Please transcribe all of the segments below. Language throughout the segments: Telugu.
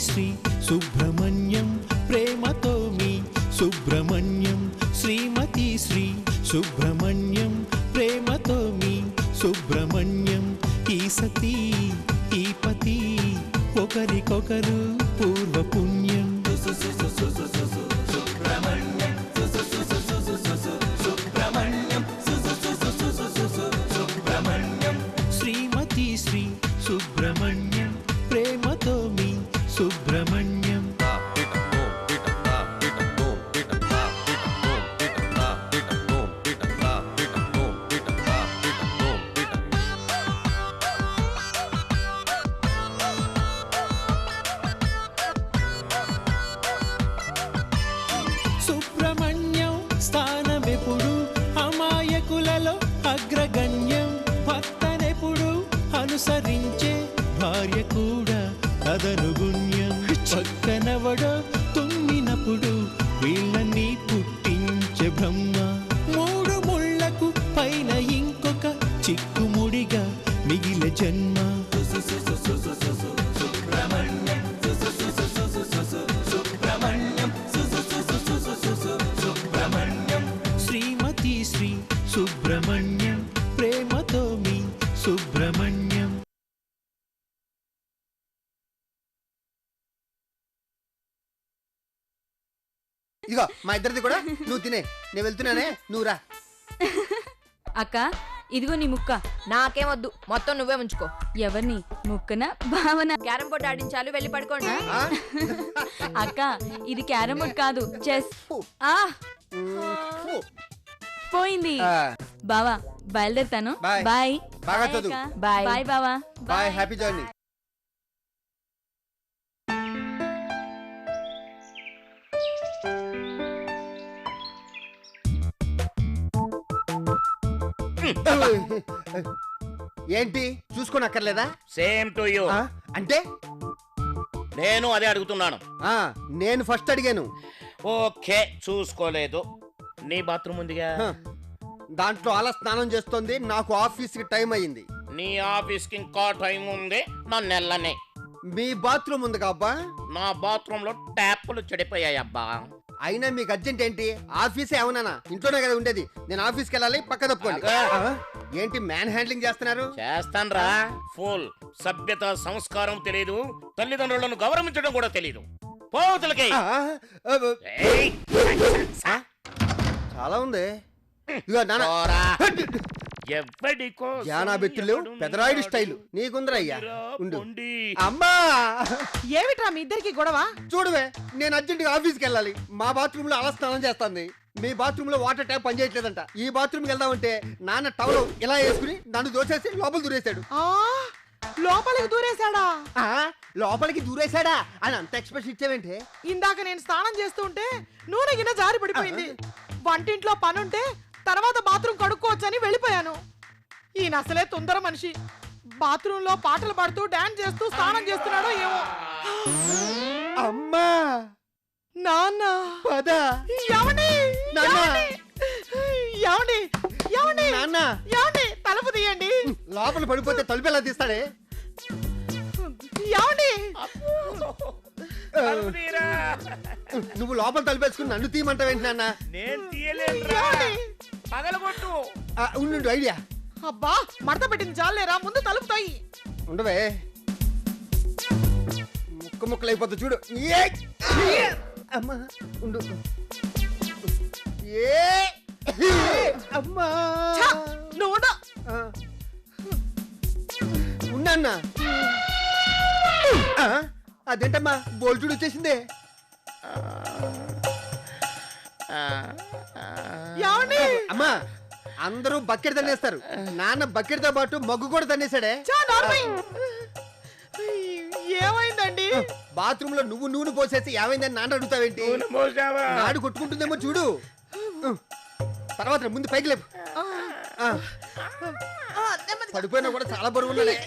శ్రీ సుబ్రహ్మణ్యం ప్రేమతో మీ సుబ్రహ్మణ్యం శ్రీమతి శ్రీ సుబ్రహ్మణ్యం ప్రేమతో మీ సుబ్రహ్మణ్యం ఈ సతీ ఈ పతి ఒకరికొకరు పూర్వ పుణ్యం శ్రీమతి శ్రీ సుబ్రహ్మణ్యం ప్రేమతో మీ సుబ్రహ్మణ్యం సుబ్రహ్మణ్యం స్థానమెప్పుడు అమాయకులలో అగ్రగణ్యం భర్తనెప్పుడు అనుసరించే భార్య కూడా తదనుగుణ్యం పక్కనవడో తుమ్మినప్పుడు వీళ్ళని పుట్టించే బ్రహ్మ మూడు ముళ్లకు పైన ఇంకొక చిక్కుముడిగా మిగిలే జన్మ శ్రీమతి శ్రీ సుబ్రహ్మణ్యం ప్రేమతో మీ సుబ్రహ్మణ్యం ఇదిగో మా ఇద్దరిది కూడా నువ్వు తినే నేను వెళ్తున్నానే నువ్వు రా అక్క ఇదిగో నీ ముక్క. నాకేమొద్దు, మొత్తం నువ్వే ఉంచుకో. ఎవరిని ముక్కన భావన? క్యారం బోర్డు ఆడించాలు, వెళ్ళి పడుకోండి. అక్క ఇది క్యారం బోర్డ్ కాదు, చెస్. పోయింది. బావా బయలుదేరుతాను. బాయ్. బాగా చదువు. బాయ్ బాయ్ బావా. బాయ్. Happy journey. ఏంటి చూసుకోనక్కర్లేదా? Same to you. అంటే నేను అదే అడుగుతున్నాను. నేను ఫస్ట్ అడిగాను. ఓకే, చూసుకోలేదు. నీ బాత్రూమ్ ఉందిగా, దాంట్లో అలా స్నానం చేస్తోంది. నాకు ఆఫీస్ కి టైం అయ్యింది. నీ ఆఫీస్ కి ఇంకా టైం ఉంది. నన్ను వెళ్ళనే. మీ బాత్రూమ్ ఉంది కాబా? నా బాత్రూమ్ లో ట్యాప్లు చెడిపోయాయి అబ్బా. అయినా మీకు అర్జెంట్ ఏంటి? ఆఫీసే ఏమన్నా ఇంట్లోనే కదా ఉండేది. నేను ఆఫీస్కి వెళ్ళాలి, పక్క తప్పుకోండి. ఏంటి మ్యాన్ హ్యాండ్లింగ్ చేస్తున్నారు? చేస్తాన్రా. ఫుల్ సభ్యత సంస్కారం తెలీదు, తల్లిదండ్రులను గౌరవించడం కూడా తెలీదు. పోతులకి చాలా ఉంది. పెదరాయుడు స్టైల్ నీకుందరా అయ్యా. అమ్మా ఏమిట్రా మీ ఇద్దరికి గొడవ? చూడవే, నేను అర్జెంట్ గా ఆఫీస్కి వెళ్ళాలి. మా బాత్రూమ్ లో అలా స్నానం చేస్తుంది. మీ బాత్రూమ్ లో వాటర్ ట్యాప్ పనిచేయట్లేదంట. ఈ బాత్రూమ్ కి వెళ్దామంటే నాన్న టవల్ ఇలా వేసుకుని నన్ను దోసేసి లోపల దూరేశాడు. లోపలికి దూరేశాడా? లోపలికి దూరేశాడా అని అంత ఎక్స్ప్రెషన్ ఇచ్చావేంటే? ఇందాక నేను స్నానం చేస్తూ ఉంటే నూనె గిన్నె జారి పడిపోయింది. వంటింట్లో పనుంటే తర్వాత బాత్రూమ్ కడుక్కోవచ్చని వెళ్ళిపోయాను. ఈయన అసలే తొందర మనిషి. బాత్రూమ్ లో పాటలు పాడుతూ డాన్స్ చేస్తూ స్నానం చేస్తున్నాడో ఏమో. అమ్మా నాన్న పద. తలుపు తీయండి. లోపల పడిపోతే తలుపు ఎలా తీస్తాడే? నువ్వు లోపల తలుపేసుకుని నన్ను తీయమంటావేంటి నాన్న? ఉండు ఐడియా. అబ్బా మడత పెట్టింది చాలేరా, ముందు తలుపు తాయి. ఉండవే, ముక్క ముక్కలు అయిపోతా చూడు. అమ్మా ఉండు. అమ్మా నువ్వు ఉన్నా. అదేంటమ్మా బోల్చుడు వచ్చేసిందే. అమ్మా అందరూ బకెట్ తన్నేస్తారు. నాన్న బకెట్ తో పాటు మగ్గు కూడా తన్నేశాడే. ఏమైందండి? బాత్రూమ్ లో నువ్వు నూనె పోసేసి ఏమైందని నాన్న అడుగుతావేంటి? నాడు కొట్టుకుంటుందేమో చూడు. తర్వాత ముందు పైకి లేపు. పడిపోయినా కూడా చాలా బరువు ఉన్నాడే.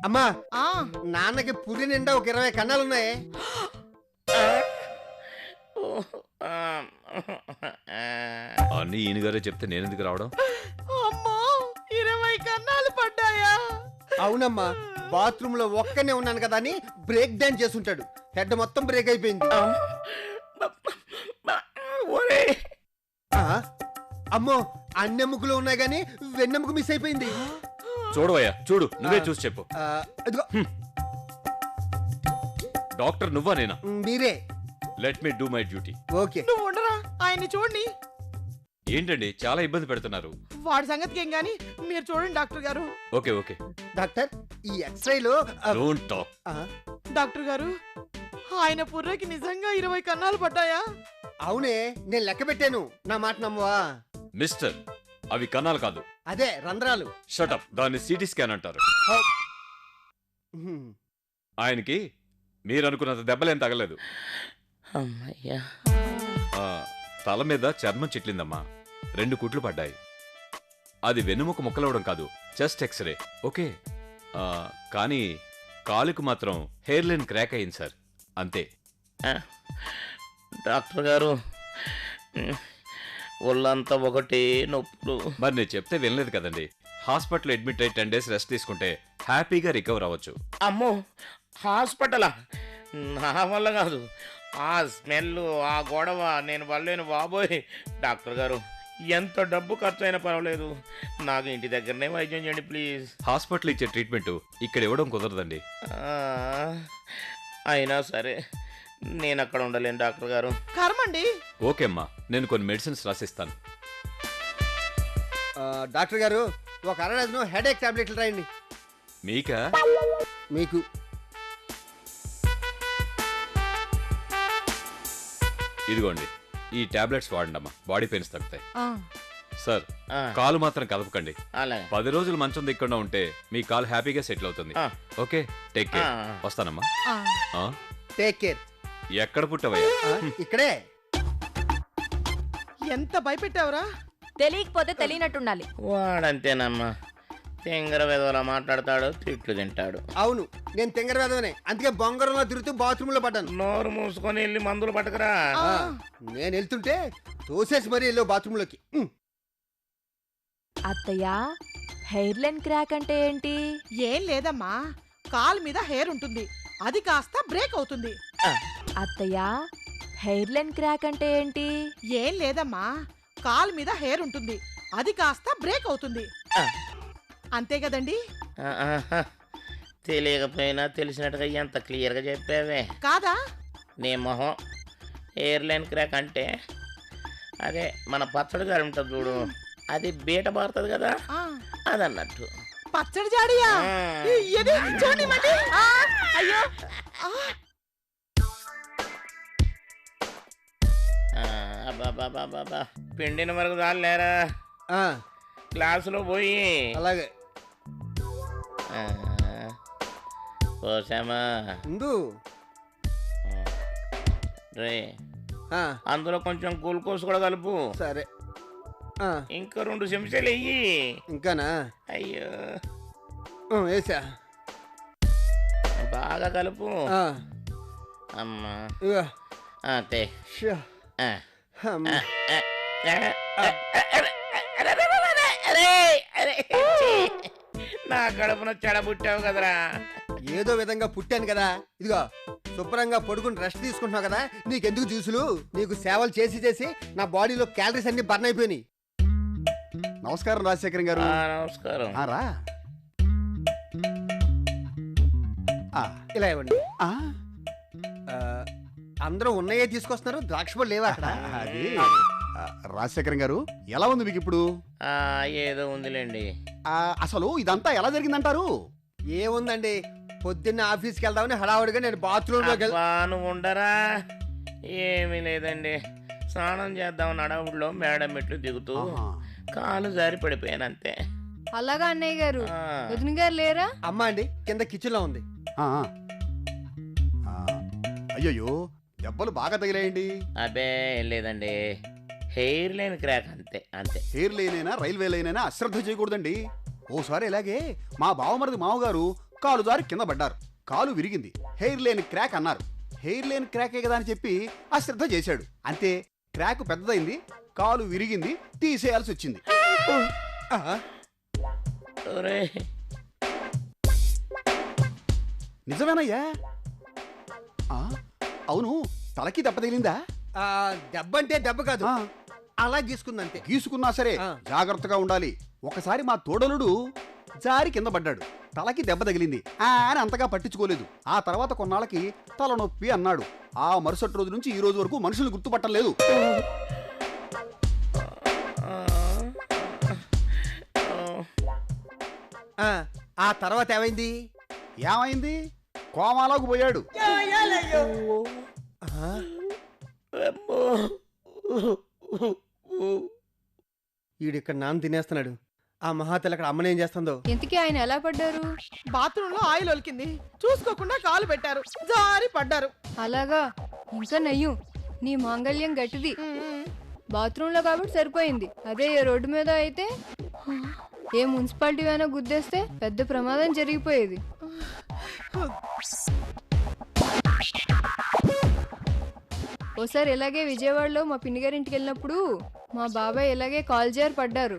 అమ్మా నాన్నకి పురి నిండా ఒక 20 కన్నాలు ఉన్నాయి. అన్నీ ఈయన గారే చెప్తే నేను ఎందుకు రావడం? అమ్మో 20 కన్నాలు పడ్డాయా? అవునమ్మా, బాత్రూమ్ లో ఒక్కనే ఉన్నాను కదా అని బ్రేక్ డాన్స్ చేస్తుంటాడు. హెడ్ మొత్తం బ్రేక్ అయిపోయింది. ఆ, అమ్మో అన్నెముకలు ఉన్నాయి కానీ వెన్నెముక మిస్ అయిపోయింది. చూడవయ్యా, చూడు, నువ్వే చూసి చెప్పు. అదిగో డాక్టర్ నువ్వా నేనా? మీరే. Let me do my duty. Okay. నువ్వు ఉండరా, ఆయన్ని చూడండి. ఏంటండి చాలా ఇబ్బంది పెడుతున్నారు? వాడి సంగతికి ఏం గాని మీరు చూడండి డాక్టర్ గారు. ఓకే ఓకే, డాక్టర్ ఈ ఎక్స్రేలో డోంట్ టాక్. డాక్టర్ గారు, ఆయన పుర్రకి నిజంగా 20 కన్నాలు పడ్డాయా? అవునే, నేను లెక్క పెట్టాను. నా మాట నమ్మవా? మిస్టర్, అవి కన్నాలు కాదు, అదే రంధ్రాలు. షటప్. దాన్ని సిటీ స్కాన్ అంటారు. హ్మ్. ఆయనకి మీరు అనుకున్నంత దెబ్బలేం తగలేదు. అమ్మయ్యా. ఆ, తల మీద చర్మం చిట్లిందమ్మా, 2 కుట్లు పడ్డాయి. అది వెన్నుముక ముక్కలవడం కాదు, చెస్ట్ ఎక్స్రే. ఓకే. కానీ కాలుకు మాత్రం హెయిర్ లైన్ క్రాక్ అయింది సార్, అంతే. డాక్టర్ గారు, ఒళ్ళంతా ఒకటి నొప్పులు. మరి నేను చెప్తే వినలేదు కదండి. హాస్పిటల్ అడ్మిట్ అయ్యి 10 days రెస్ట్ తీసుకుంటే హ్యాపీగా రికవర్ అవ్వచ్చు. అమ్మో, హాస్పిటలా? నా వల్ల కాదు. ఆ స్మెల్, ఆ గొడవ నేను వల్లేను బాబోయ్. డాక్టర్ గారు, ఎంత డబ్బు ఖర్చు అయినా పర్వాలేదు, నాకు ఇంటి దగ్గరనే వైద్యం చేయండి ప్లీజ్. హాస్పిటల్ ఇచ్చే ట్రీట్మెంట్ ఇక్కడ ఇవ్వడం కుదరదండి. అయినా సరే నేను అక్కడ ఉండలేను డాక్టర్ గారు. కర్మండి. ఓకే అమ్మా, నేను కొన్ని మెడిసిన్స్ రాసిస్తాను. డాక్టర్ గారు, ఒక 1/2 డజను హెడేక్ టాబ్లెట్లు రాయండి. మీకా? మీకు. ఇదిగోండి, ఈ టాబ్లెట్స్ వాడండి అమ్మా, బాడీ పెయిన్స్ తగ్గుతాయి. సార్, ఆ, కాలు మాత్రం కదపకండి. అలాగే. 10 రోజులు మంచం దిక్కుండా ఉంటే మీ కాలు హ్యాపీగా సెటిల్ అవుతుంది. ఆ. Okay, take care. ఆ. వస్తానమ్మా. ఆ? Take care. ఎక్కడ పుట్టవయ్యా? ఇక్కడే. ఎంత భయపెట్టావురా? తెలియకపోతే తెలియనట్టుండాలి. వాడంతేనమ్మా, తెంగర విధవలా మాట్లాడతాడు, తిట్లు తింటాడు. అవును, నేను తింగర వేదవనే, అందుకే బొంగరంలో తిరుగుతూ బాత్రూమ్ లో పడ్డాను. నోరు మూసుకొని వెళ్ళి మందులు పట్టకరా. నేను వెళ్తుంటే తోసేసి మరీ వెళ్ళావు బాత్రూమ్ లోకి. అత్తయ్య, హెయిర్ లైన్ క్రాక్ అంటే ఏంటి? ఏం లేదమ్మా, కాలు మీద హెయిర్ ఉంటుంది, అది కాస్త బ్రేక్ అవుతుంది. అత్తయ్య, హెయిర్ లైన్ క్రాక్ అంటే ఏంటి? ఏం లేదమ్మా, కాలు మీద హెయిర్ ఉంటుంది, అది కాస్త బ్రేక్ అవుతుంది. అంతే కదండి? ఆహా, తెలియకపోయినా తెలిసినట్టుగా ఎంత క్లియర్గా చెప్పావే. కాదా? నీ మొహం. ఎయిర్ లైన్ క్రాక్ అంటే అదే మన పచ్చడి గారు ఉంటుంది చూడు, అది బీట పారుతుంది కదా, ఆ, అదన్నట్టు. పచ్చడి జాడియా? ఏది? చూడండి మళ్ళీ. అయ్యో. అబ్బాబాబాబా, పిండిన వరకు చాలేరా, ఆ, క్లాసులో పోయి. అలాగే. ఆ, పోసామా ఉండు. రే, ఆ, అందులో కొంచెం గ్లూకోజ్ కూడా కలుపు. సరే. ఆ, ఇంకా 2 చెంచాలు వెయ్యి. ఇంకానా? అయ్యో, వేసా. బాగా కలుపు. ఆ, అమ్మా, ఇగో. అంతే. షో. ఆ. అమ్మ. నా కడుపున చెడబుట్టావు కదరా. ఏదో విధంగా పుట్టాను కదా, ఇదిగో శుభ్రంగా పడుకుని రెస్ట్ తీసుకుంటున్నావు కదా, నీకెందుకు జ్యూసులు? నీకు సేవలు చేసి చేసి నా బాడీలో క్యాలరీస్ అన్ని బర్న్ అయిపోయినాయి. నమస్కారం రాజశేఖరం గారు. నమస్కారం. రా. ఇలా ఇవ్వండి. ఆ, అందరూ ఉన్నాయే తీసుకొస్తున్నారు, ద్రాక్ష పళ్ళు లేవా అక్కడ? అది రాజశేఖరం గారు, ఎలా ఉంది మీకు ఇప్పుడు? ఏదో ఉందిలేండి. అసలు ఇదంతా ఎలా జరిగిందంటారు? ఏముందండి, పొద్దున్న ఆఫీస్కి వెళ్దామని హడావుడిగా నేను బాత్రూంలోకి అబ్బా, నువ్వు ఉండరా. ఏమీ లేదండి, స్నానం చేద్దామని అడవుల్లో మేడం మెట్లు దిగుతూ కాలు జారి పడిపోయానంతే. అలాగా అన్నయ్య గారు, ఆ. వదిన గారు లేరా? అమ్మ అండి కింద కిచెన్ లో ఉంది. అయ్యయ్యో, దెబ్బలు బాగా తగిలేయండి. అబ్బే ఏం లేదండి, హెయిర్ లైన్ క్రాక్ అంతే అంతే. హెయిర్ లైనైనా రైల్వే లైనైనా అశ్రద్ధ చేయకూడదండి. ఓసారి ఇలాగే మా బావమరిది మామగారు కాలు జారి కింద పడ్డారు. కాలు విరిగింది, హెయిర్ లేని క్రాక్ అన్నారు. హెయిర్ లేని క్రాకే కదా అని చెప్పి అశ్రద్ధ చేశాడు. అంతే, క్రాక్ పెద్దదైంది, కాలు విరిగింది, తీసేయాల్సి వచ్చింది. ఒరే నిజమేనయ్యా? అవును, తలకి దెబ్బ తగిలిందా? దెబ్బ అంటే దెబ్బ కాదు, అలా గీసుకుందంతే. గీసుకున్నా సరే జాగ్రత్తగా ఉండాలి. ఒకసారి మా తోడలుడు జారి కింద పడ్డాడు, తలకి దెబ్బ తగిలింది అని అంతగా పట్టించుకోలేదు. ఆ తర్వాత కొన్నాళ్ళకి తలనొప్పి అన్నాడు. ఆ మరుసటి రోజు నుంచి ఈ రోజు వరకు మనుషులు గుర్తుపట్టలేదు. ఆ తర్వాత ఏమైంది? ఏమైంది? కోమాలోకి పోయాడు. ఈడిక్కడ నాన్న తినేస్తున్నాడు. ఆ మహాతల్లి అక్కడ అమ్మనేం చేస్తుందో. ఇంతకీ ఆయన ఎలా పడ్డారు? బాత్రూమ్ లో ఆయిల్ ఒలికింది, చూసుకోకుండా కాలు పెట్టారు, జారి పడ్డారు. అలాగా, ఇంకా నయ్యం, నీ మాంగళ్యం గట్టిది. బాత్రూంలో కాబట్టి సరిపోయింది. అదే ఏ రోడ్డు మీద అయితే, ఏ మున్సిపాలిటీ అయినా గుద్దేస్తే పెద్ద ప్రమాదం జరిగిపోయేది. ఓసారి ఇలాగే విజయవాడలో మా పిన్నిగారింటికి వెళ్ళినప్పుడు మా బాబాయ్ ఇలాగే కాల్ జారి పడ్డారు.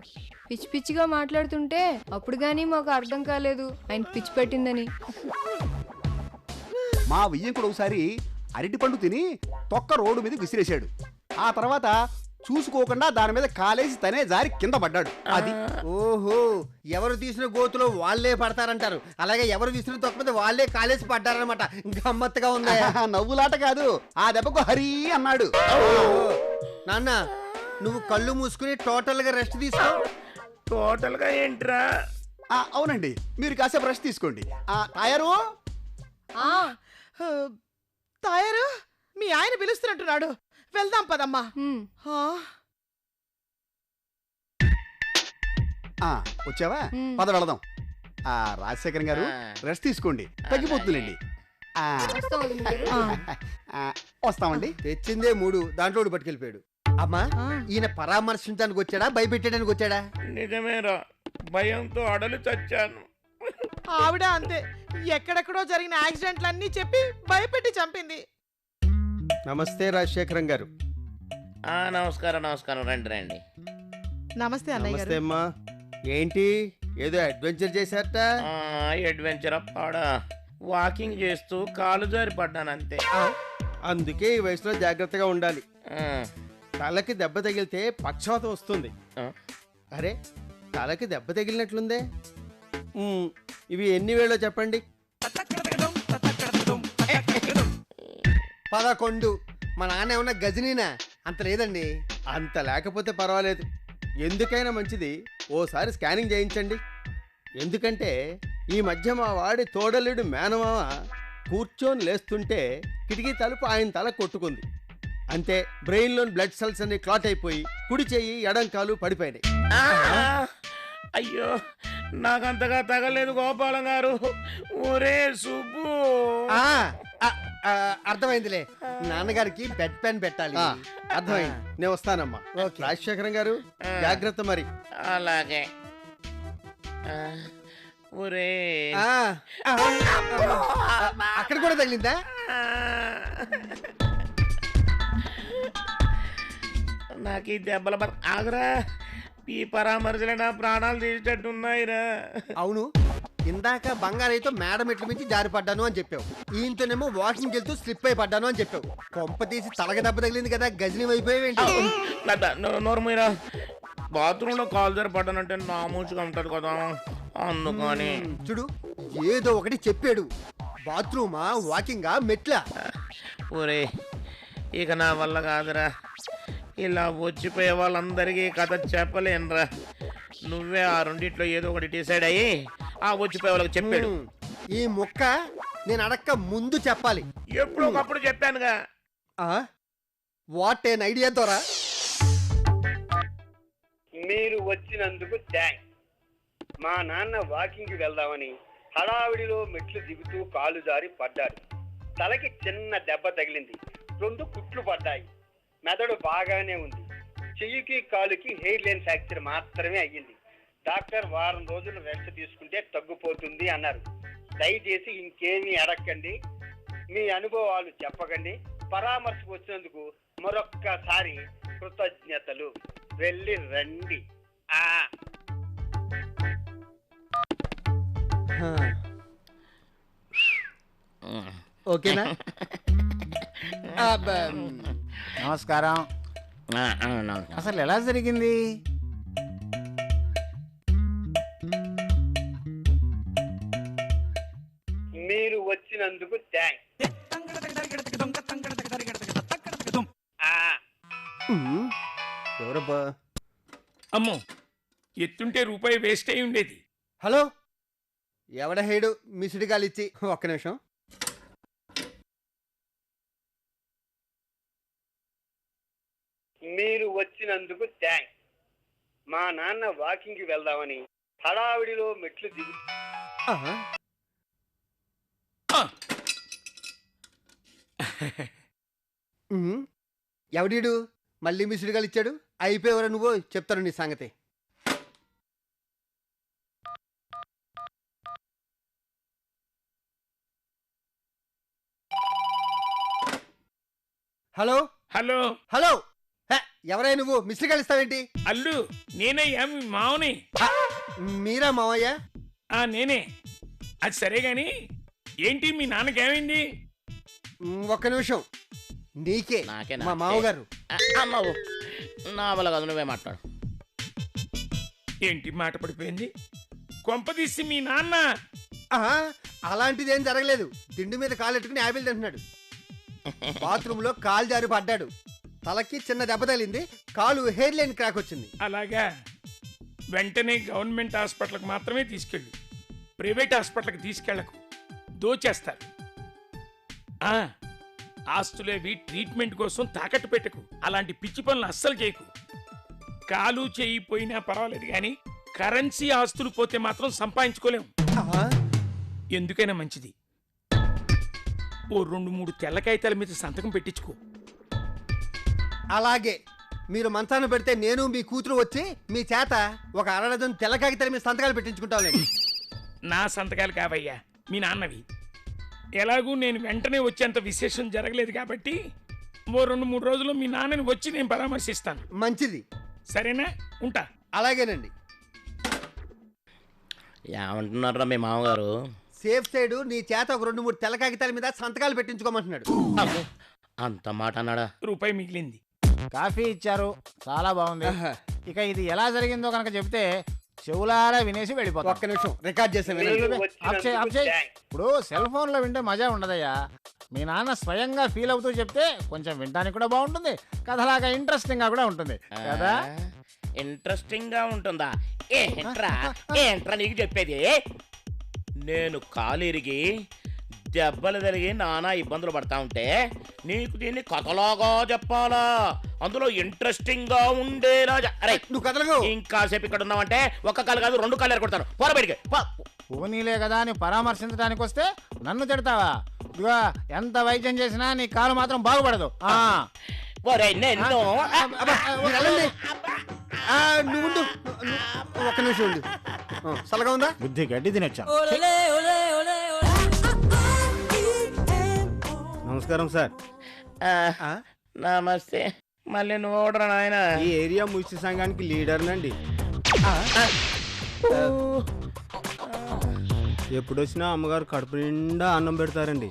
పిచ్చి పిచ్చిగా మాట్లాడుతుంటే అప్పుడు గానీ మాకు అర్థం కాలేదు ఆయన పిచ్చి పట్టిందని. మా వియ్యంకుడు ఒకసారి అరటి పండు తిని తొక్క రోడ్డు మీద విసిరేశాడు. ఆ తర్వాత చూసుకోకుండా దాని మీద కాలేసి తనే జారి కింద పడ్డాడు. అది ఓహో, ఎవరు తీసిన గోతులో వాళ్ళే పడతారంటారు. అలాగే ఎవరు తీసిన తొక్క మీద వాళ్ళే కాలేసి పడ్డారనమాట. గమ్మత్తుగా ఉంది. నవ్వులాట కాదు, ఆ దెబ్బకు హరి అన్నాడు. నాన్న, నువ్వు కళ్ళు మూసుకుని టోటల్ గా రెస్ట్ తీసుకో. టోటల్ గా ఏంట్రా? అవునండి, మీరు కాసేపు రెస్ట్ తీసుకోండి. తయారు తయారు, మీ ఆయన పిలుస్తున్నట్టున్నాడు, వెళ్దాం పదమ్మా. వచ్చావా? పద వెళదాం. రాజశేఖర్ గారు రెస్ట్ తీసుకోండి, తగ్గిపోతుందండి. వస్తామండి. తెచ్చిందే 3, దాంట్లో పట్టుకెళ్ళిపోయాడు. అమ్మా, ఈయన పరామర్శించడానికి వచ్చాడా, భయపెట్టడానికి వచ్చాడా? నిజమేరా, భయంతో అడలు చచ్చాను. ఆవిడ అంతే, ఎక్కడెక్కడో జరిగిన యాక్సిడెంట్లన్నీ చెప్పి భయపెట్టి చంపింది. నమస్తే రాజశేఖరం గారు. నమస్కారం నమస్కారం, రండి రండి. నమస్తే అన్నయ్య నమస్తే గారు. అమ్మా. ఏంటి, ఏదో అడ్వెంచర్ చేశారట? అడ్వెంచర్ అప్పాడా, వాకింగ్ చేస్తూ కాలు జారి పడ్డాను అంతే. అందుకే ఈ వయసులో జాగ్రత్తగా ఉండాలి. ఆ, తలకి దెబ్బ తగిలితే పక్షవాతం వస్తుంది. అరే, తలకి దెబ్బ తగిలినట్లుందే. ఇవి ఎన్ని వేళో చెప్పండి? 11. మా నాన్న ఏమన్నా గజనీనా? అంత లేదండి. అంత లేకపోతే పర్వాలేదు, ఎందుకైనా మంచిది ఓసారి స్కానింగ్ చేయించండి. ఎందుకంటే ఈ మధ్య మా వాడి తోడలుడు మేనమామ కూర్చొని లేస్తుంటే కిటికీ తలుపు ఆయన తల కొట్టుకుంది. అంతే, బ్రెయిన్లోని బ్లడ్ సెల్స్ అన్ని క్లాట్ అయిపోయి కుడి చెయ్యి ఎడం కాలు పడిపోయినాయి. అయ్యో, నాకంతగా తగలేదు గోపాలం గారు. ఒరే సుబ్బు. అర్థమైందిలే, నాన్నగారికి బెడ్ పెన్ పెట్టాలి. అర్థమైంది, నేను వస్తానమ్మా. రాజశేఖరం గారు జాగ్రత్త మరి. అలాగే. ఒరే, అక్కడ కూడా తగిలిందా? నాకు ఈ దెబ్బల ఆగరా, ఈ పరామర్శలే నా ప్రాణాలు తీసేటట్టున్నాయిరా. అవును, ఇందాక బంగారైతో మేడం ఎట్ల మించి జారి పడ్డాను అని చెప్పావు. ఈయనతోనేమో వాకింగ్ వెళ్తూ స్లిప్ అయి పడ్డాను అని చెప్పావు. కొంప తీసి తలగ దెబ్బ తగిలింది కదా, గజని అయిపోయావేంటి? నోర్మీరా, బాత్రూంలో కాలు జారి పడ్డానంటే నా మూచుగా ఉంటుంది కదా, అందుకని. చూడు, ఏదో ఒకటి చెప్పాడు. బాత్రూమా, వాకింగా, మెట్లా? ఒరే, ఇక నా వల్ల కాదురా, ఇలా వచ్చిపోయే వాళ్ళందరికీ కథ చెప్పలేనురా. నువ్వే ఆ రెండిట్లో ఏదో ఒకటి డిసైడ్ అయ్యి ఆ వచ్చిపోయే వాళ్ళకి చెప్పాడు. ఈ ముక్క నేను అడక్క ముందు చెప్పాలి. ఎప్పుడు ఒకప్పుడు చెప్పానుగా. వాట్ ఏన్ ఐడియా ద్వారా. మీరు వచ్చినందుకు థ్యాంక్స్. మా నాన్న వాకింగ్కి వెళ్దామని హడావిడిలో మెట్లు దిగుతూ కాలు జారి పడ్డాడు. తలకి చిన్న దెబ్బ తగిలింది, 2 కుట్లు పడ్డాయి. మెదడు బాగానే ఉంది. చెయ్యికి కాలుకి హెయిర్ లైన్ ఫ్రాక్చర్ మాత్రమే అయ్యింది. డాక్టర్ వారం రోజులు రెస్ట్ తీసుకుంటే తగ్గిపోతుంది అన్నారు. దయచేసి ఇంకేమీ అడగండి, మీ అనుభవాలు చెప్పకండి. పరామర్శకు వచ్చినందుకు మరొక్కసారి కృతజ్ఞతలు. వెళ్ళి రండి. ఓకేనా? నమస్కారం. అసలు ఎలా జరిగింది? మీరు వచ్చినందుకు థ్యాంక్స్. ఎవరబ్బా? అమ్మో, ఎత్తుంటే రూపాయి వేస్ట్ అయి ఉండేది. హలో, ఎవడ హేడు మిసిడి గాలిచ్చి? ఒక్క నిమిషం. మీరు వచ్చినందుకు థ్యాంక్స్. మా నాన్న వాకింగ్కి వెళ్దామని హడావిడిలో మెట్లు దిగు. ఆహా. ఎవడీడు మళ్ళీ మిసిడి గాలిచ్చాడు? అయిపోయేవరా నువ్వు? చెప్తాను నీ సంగతి. హలో హలో హలో, ఎవరై నువ్వు? మిసిడి గాలిస్తావేంటి? అల్లు, నేనయ్యా మీ మావని. మీరా మావయ్య? నేనే. అది సరే గాని ఏంటి మీ నాన్నకేమైంది? ఒక్క నిమిషం. నీకే నాకే మా మామగారు. అమ్మవు నా వల్ల కాదు, నువ్వే మాట్లాడు. ఏంటి మాట పడిపోయింది? కొంపదీసి మీ నాన్న? అలాంటిది ఏం జరగలేదు. దిండు మీద కాలు ఎట్టుకుని యాపిల్ తింటున్నాడు. బాత్రూమ్ లో కాలు జారి పడ్డాడు. తలకి చిన్న దెబ్బ తగిలింది. కాలు హెయిర్ లైన్ క్రాక్ వచ్చింది. అలాగా? వెంటనే గవర్నమెంట్ హాస్పిటల్కి మాత్రమే తీసుకెళ్ళు. ప్రైవేట్ హాస్పిటల్కి తీసుకెళ్లకు, దోచేస్తారు. ఆస్తులేవి ట్రీట్మెంట్ కోసం తాకట్టు పెట్టకు. అలాంటి పిచ్చి పనులు అస్సలు చేయకు. కాలు చేయి పోయినా పర్వాలేదు కానీ కరెన్సీ ఆస్తులు పోతే మాత్రం సంపాదించుకోలేము. ఎందుకైనా మంచిది ఓ 2-3 తెల్ల కాగితాల మీద సంతకం పెట్టించుకో. అలాగే. మీరు మంచాన పెడితే నేను మీ కూతురు వచ్చి మీ చేత ఒక 1/2 తెల్ల కాగితాల మీద సంతకాలు పెట్టించుకుంటాంలేండి. నా సంతకాలు కావయ్యా, మీ నాన్నవి. ఎలాగూ నేను వెంటనే వచ్చేంత విశేషం జరగలేదు కాబట్టి ఓ 2-3 రోజుల్లో మీ నాన్నని వచ్చి నేను పరామర్శిస్తాను. మంచిది. సరేనా? ఉంటా. అలాగేనండి. ఏమంటున్నారా మీ మామగారు? సేఫ్ సైడ్ నీ చేత ఒక 2-3 తెల్ల కాగితాల మీద సంతకాలు పెట్టించుకోమంటున్నాడు. అంత మాట అన్నాడా? రూపాయి మిగిలింది. కాఫీ ఇచ్చారు, చాలా బాగుంది. ఇక ఇది ఎలా జరిగిందో కనుక చెప్తే చెవులారా వినేసి వెళ్ళిపోతా. ఒక్క నిమిషం రికార్డ్ చేసాను. ఇప్పుడు సెల్ ఫోన్ లో వింటే మజా ఉండదయ్యా. మీ నాన్న స్వయంగా ఫీల్ అవుతూ చెప్తే కొంచెం వినడానికి కూడా బాగుంటుంది, కథలాగా ఇంట్రెస్టింగ్ గా కూడా ఉంటుంది కదా. ఇంట్రెస్టింగ్ గా ఉంటుందా? ఏంట్రా నీకు చెప్పేది? నేను కాలిరిగి దెబ్బలు తగిలి నానా ఇబ్బందులు పడతా ఉంటే నీకు దీన్ని కథలాగా చెప్పాలా, అందులో ఇంట్రెస్టింగ్ గా ఉండేలా. అరే నువ్వు కథలుగా ఇంకాసేపు ఇక్కడ ఉన్నావంటే ఒక్క కాలు కాదు 2 కాళ్ళు కొడతాను. పోర బయటికి. పోనీలే కదా అని పరామర్శించడానికి వస్తే నన్ను తిడతావా? ఇదిగో ఎంత వైద్యం చేసినా నీ కాలు మాత్రం బాగుపడదు. నువ్వు ఒక్క నిమిషం ఉండు. సలగా ఉందా? బుద్ధి గడ్డి తినొచ్చాను. నమస్కారం సార్. నమస్తే. మళ్ళీ నువ్వు ఓడరా నాయన? ఈ ఏరియా ముష్టి సంఘానికి లీడర్నండి. ఎప్పుడొచ్చినా అమ్మగారు కడుపు నిండా అన్నం పెడతారండి.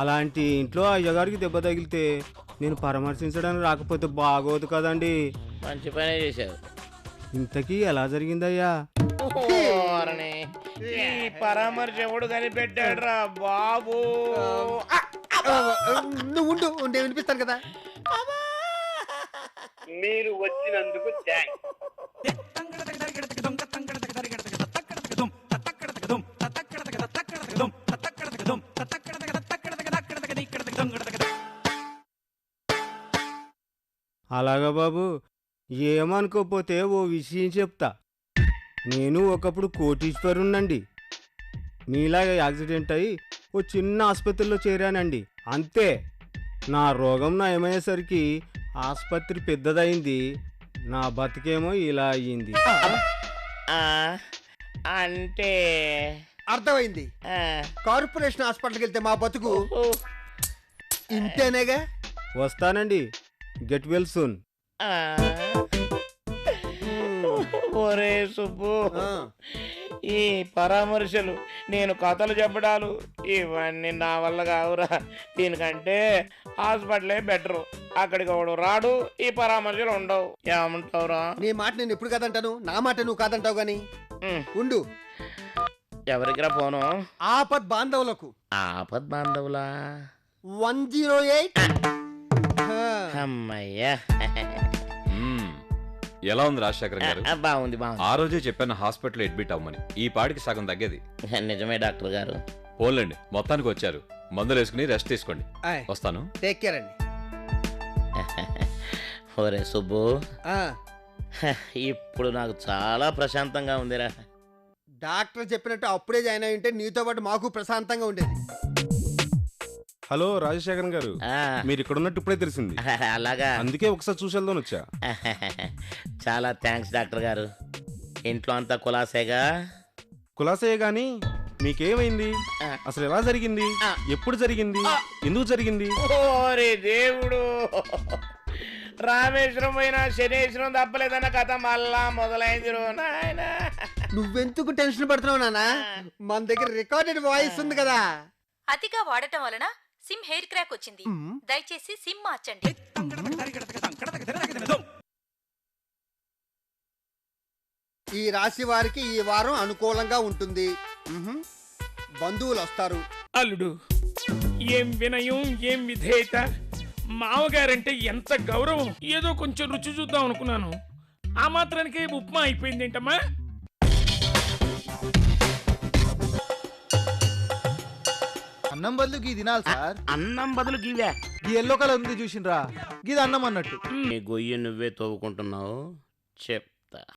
అలాంటి ఇంట్లో అయ్యగారికి దెబ్బ తగిలితే నేను పరామర్శించడానికి రాకపోతే బాగోదు కదండి. మంచి పనే చేశావు. ఇంతకీ ఎలా జరిగిందయ్యా? ఈ పరామర్శ ఎవడు కనిపెట్టాడు రా బాబు? నువ్వు ఉండు, ఉండే వినిపిస్తాను కదా. మీరు వచ్చినందుకు థ్యాంక్స్. అలాగా బాబు, ఏమనుకోపోతే ఓ విషయం చెప్తా. నేను ఒకప్పుడు కోటీశ్వరుణ్ణండి. మీలాగా యాక్సిడెంట్ అయ్యి ఓ చిన్న ఆసుపత్రిలో చేరానండి. అంతే. నా రోగం నయమయ్యేసరికి ఆసుపత్రి పెద్దదయింది. నా బతికేమో ఇలా అయ్యింది. అంటే అర్థమైంది. ఆ, కార్పొరేషన్ హాస్పిటల్కి వెళ్తే మా బతుకు ఓ, ఇంతేనేగా. వస్తానండి. Get well soon. ఆ. ఒరే సుబ్బు, ఆ, ఈ పరామర్శలు, నేను కథలు చెప్పడాలు ఇవన్నీ నా వల్ల కావురా. దీనికంటే హాస్పిటలే బెటరు. అక్కడికి ఒకడు రాడు, ఈ పరామర్శలు ఉండవు. ఏమంటావురా? నీ మాట నేను ఎప్పుడు కాదంటాను, నా మాట నువ్వు కాదంటావు గాని. ఉమ్, ఉండు. ఎవరికిరా పోను? ఆపద్ బాంధవులకు ఆపద్ బాంధవులా? 108. అమ్మయ్యా. మ్మ్. ఎలా ఉంది రాజశేఖరం గారు? బాగుంది బాగుంది. ఆ రోజే చెప్పాను హాస్పిటల్ అడ్మిట్ అవ్వమని. ఈ పాటికి సగం తగ్గేది. నిజమే డాక్టర్ గారు. పోన్లేండి, మొత్తానికి వచ్చారు. మందులు వేసుకుని రెస్ట్ తీసుకోండి. ఆయ్. వస్తాను. టేక్ కేర్ అండి. ఒరే సుబ్బు, ఆ, ఇప్పుడు నాకు చాలా ప్రశాంతంగా ఉందిరా. డాక్టర్ చెప్పినట్టు అప్పుడే జాయిన్ అయి ఉంటే నీతో పాటు మాకు ప్రశాంతంగా ఉండేది. హలో రాజశేఖరన్ గారు, ఆ, మీరు ఇక్కడ ఉన్నట్టు ఇప్పుడే తెలిసింది. అలాగా? అందుకే ఒకసారి చూసి వెళ్దాం వచ్చా. చాలా థ్యాంక్స్ డాక్టర్ గారు. ఇంట్లో అంతా కులాసేగా? కులాసయ్య గాని మీకేమైంది? ఆ. అసలు ఎలా జరిగింది? ఆ. ఎప్పుడు జరిగింది? ఆ. ఎందుకు జరిగింది? ఓరే దేవుడు, రామేశ్వరం పోయినా శనేశ్వరం తప్పలేదన్న కథ మళ్ళా మొదలైంది రో నాయన. నువ్వెందుకు టెన్షన్ పడుతున్నావు నాన్న? మన దగ్గర రికార్డెడ్ వాయిస్ ఉంది కదా. అతిగా వాడటం వలన సిమ్ హెయిర్ క్రాక్ వచ్చింది. దయచేసి సిమ్ మార్చండి. ఈ రాశి వారికి ఈ వారం అనుకూలంగా ఉంటుంది. బంధువులు వస్తారు. అల్లుడు, ఏం వినయం, ఏం విధేయత. మామగారంటే ఎంత గౌరవం. ఏదో కొంచెం రుచి చూద్దాం అనుకున్నాను, ఆ మాత్రానికి ఉప్మా అయిపోయింది ఏంటమ్మా? అన్నం బదులు గీ తినాలి సార్. అన్నం బదులు గివే? ఈ ఎల్లో కలర్ ఉంది చూసిండ్రా, గీది అన్నం అన్నట్టు. నీ గొయ్యి నువ్వే తవ్వుకుంటున్నావు. చెప్